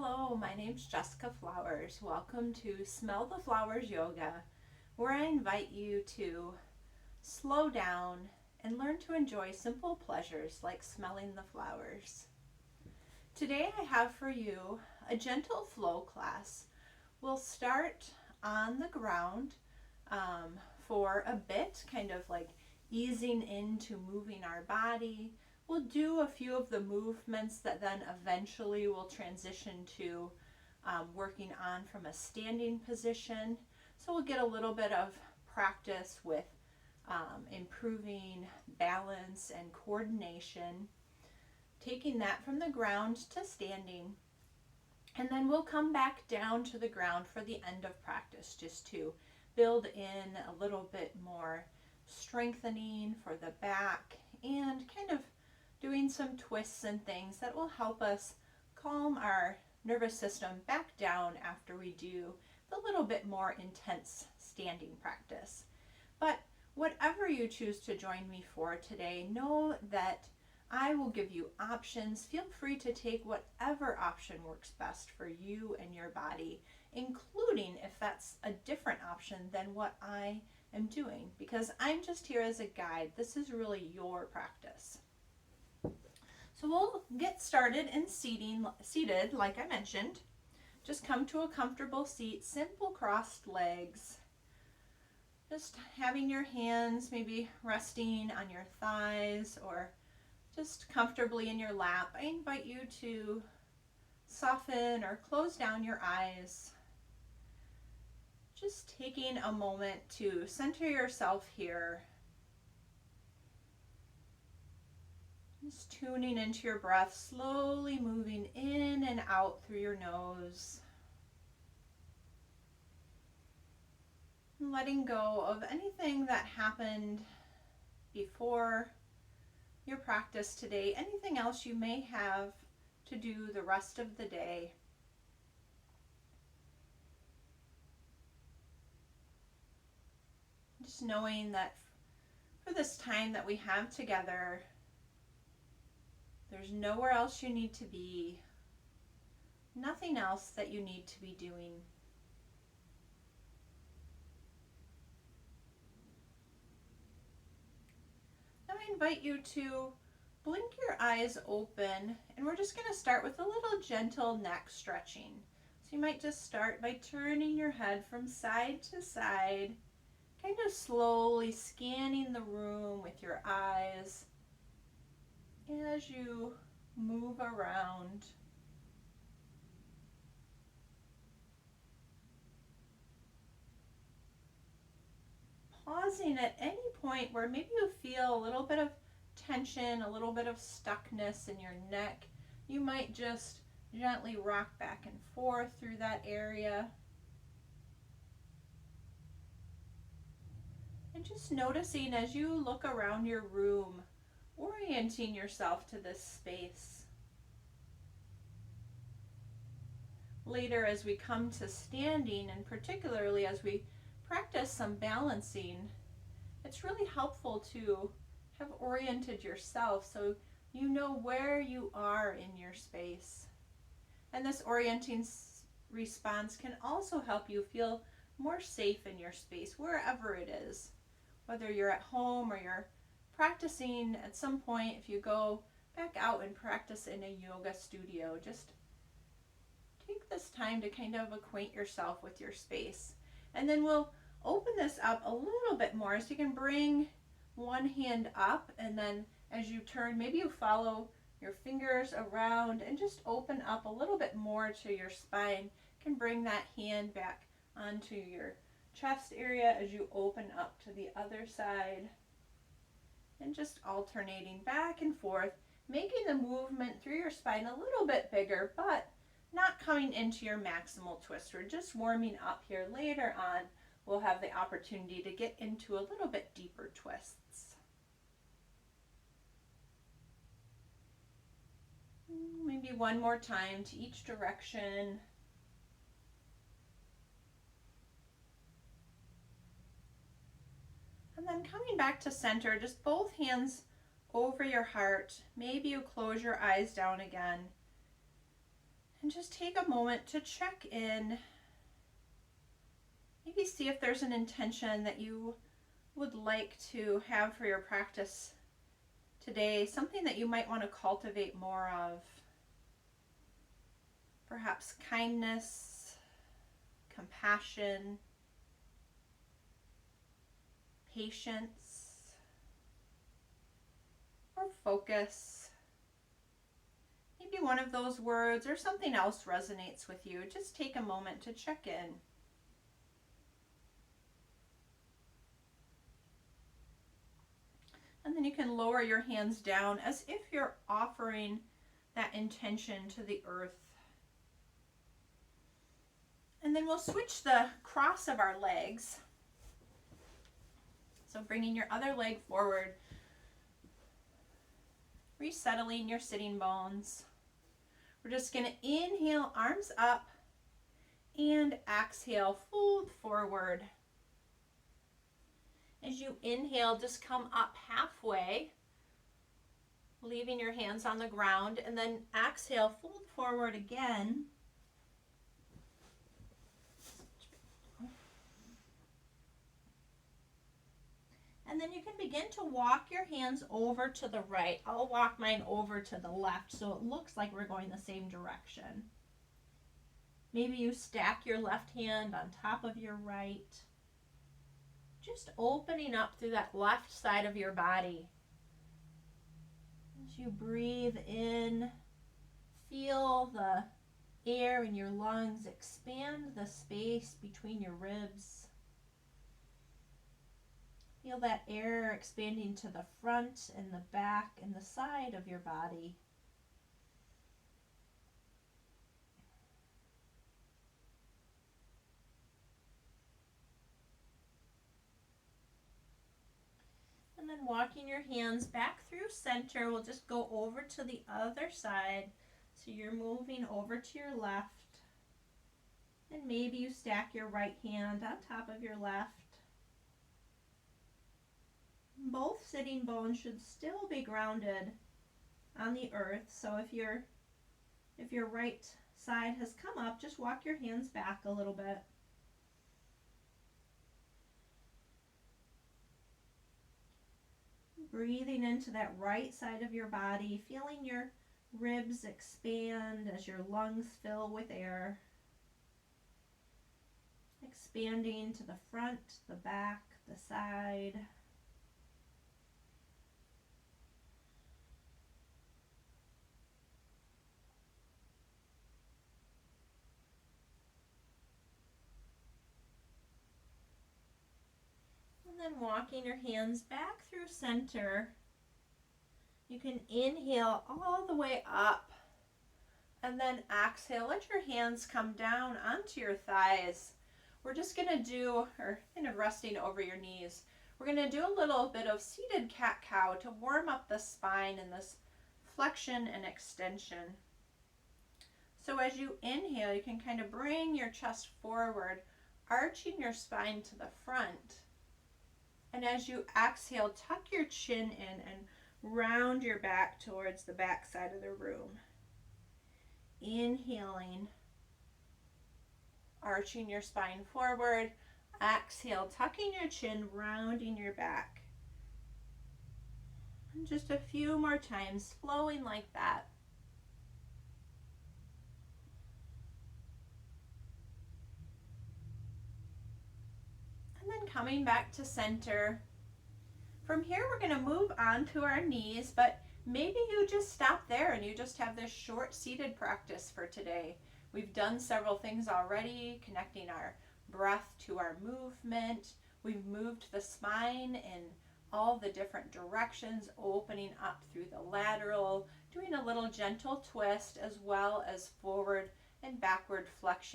Hello, my name's Jessica Flowers. Welcome to Smell the Flowers Yoga, where I invite you to slow down and learn to enjoy simple pleasures like smelling the flowers. Today I have for you a gentle flow class. We'll start on the ground for a bit, kind of like easing into moving our body. We'll do a few of the movements that then eventually will transition to working on from a standing position. So we'll get a little bit of practice with improving balance and coordination, taking that from the ground to standing. And then we'll come back down to the ground for the end of practice, just to build in a little bit more strengthening for the back and kind of doing some twists and things that will help us calm our nervous system back down after we do the little bit more intense standing practice. But whatever you choose to join me for today, know that I will give you options. Feel free to take whatever option works best for you and your body, including if that's a different option than what I am doing, because I'm just here as a guide. This is really your practice. So we'll get started in seated, like I mentioned. Just come to a comfortable seat, simple crossed legs. Just having your hands maybe resting on your thighs or just comfortably in your lap. I invite you to soften or close down your eyes. Just taking a moment to center yourself here. Just tuning into your breath, slowly moving in and out through your nose. And letting go of anything that happened before your practice today, anything else you may have to do the rest of the day. Just knowing that for this time that we have together, there's nowhere else you need to be, nothing else that you need to be doing. Now I invite you to blink your eyes open, and we're just going to start with a little gentle neck stretching. So you might just start by turning your head from side to side, kind of slowly scanning the room with your eyes as you move around. Pausing at any point where maybe you feel a little bit of tension, a little bit of stuckness in your neck. You might just gently rock back and forth through that area. And just noticing as you look around your room, orienting yourself to this space. Later, as we come to standing, and particularly as we practice some balancing, it's really helpful to have oriented yourself so you know where you are in your space. And this orienting response can also help you feel more safe in your space, wherever it is. Whether you're at home or you're practicing at some point, if you go back out and practice in a yoga studio, just take this time to kind of acquaint yourself with your space. And then we'll open this up a little bit more, so you can bring one hand up, and then as you turn, maybe you follow your fingers around and just open up a little bit more to your spine. You can bring that hand back onto your chest area as you open up to the other side, and just alternating back and forth, making the movement through your spine a little bit bigger, but not coming into your maximal twist. We're just warming up here. Later on, we'll have the opportunity to get into a little bit deeper twists. Maybe one more time to each direction. And then coming back to center, just both hands over your heart. Maybe you close your eyes down again. And just take a moment to check in. Maybe see if there's an intention that you would like to have for your practice today, something that you might want to cultivate more of. Perhaps kindness, compassion, patience, or focus. Maybe one of those words or something else resonates with you. Just take a moment to check in. And then you can lower your hands down as if you're offering that intention to the earth. And then we'll switch the cross of our legs. So bringing your other leg forward, resettling your sitting bones. We're just going to inhale, arms up, and exhale, fold forward. As you inhale, just come up halfway, leaving your hands on the ground, and then exhale, fold forward again. And then you can begin to walk your hands over to the right. I'll walk mine over to the left so it looks like we're going the same direction. Maybe you stack your left hand on top of your right. Just opening up through that left side of your body. As you breathe in, feel the air in your lungs expand the space between your ribs. Feel that air expanding to the front and the back and the side of your body. And then walking your hands back through center, we'll just go over to the other side. So you're moving over to your left. And maybe you stack your right hand on top of your left. Both sitting bones should still be grounded on the earth. So if your right side has come up, just walk your hands back a little bit. Breathing into that right side of your body, feeling your ribs expand as your lungs fill with air. Expanding to the front, the back, the side. And then walking your hands back through center. You can inhale all the way up and then exhale. Let your hands come down onto your thighs. We're just going to do, or kind of resting over your knees, we're going to do a little bit of seated cat-cow to warm up the spine and this flexion and extension. So as you inhale, you can kind of bring your chest forward, arching your spine to the front. And as you exhale, tuck your chin in and round your back towards the back side of the room. Inhaling, arching your spine forward. Exhale, tucking your chin, rounding your back. And just a few more times, flowing like that. And then coming back to center. From here, we're going to move on to our knees, but maybe you just stop there and you just have this short seated practice for today. We've done several things already, connecting our breath to our movement. We've moved the spine in all the different directions, opening up through the lateral, doing a little gentle twist as well as forward and backward flexion.